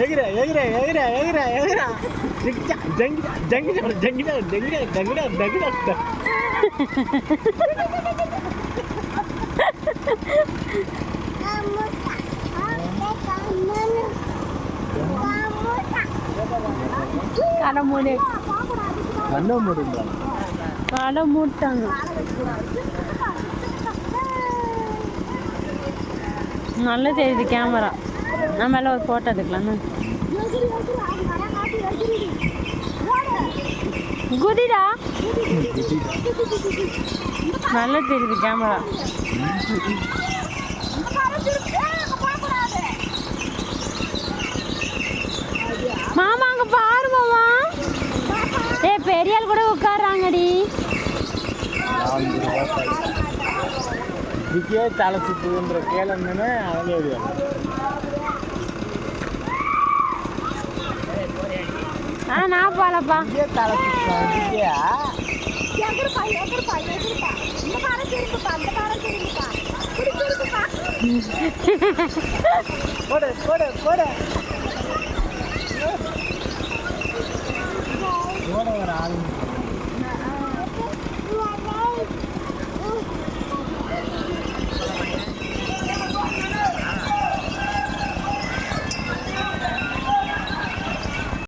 எகிரா எகிரா எகிரா எகிரா எகிரா ஜங்கிடா ஜங்கிடா ஜங்கிடா ஜங்கிடா ஜங்கிடா ஜங்கிடா கடை மூடி கண்ணை மூடுங்களா கடை மூட்டாங்க. நல்லா தெரியுது கேமரா. நம்ம எல்லாம் ஒரு ஃபோட்டோ எடுக்கலாம்னு. குதிடா நல்லா தெரியுது கேமரா. மாமா அங்க பாரு மாமா. பெரியாள் கூட உட்கார்றாங்கடி. இதுக்கே தலை சுத்துதுன்ற கேளுன்னு அவங்க நான் போலப்பா. தலை சுத்துறா போட போட போட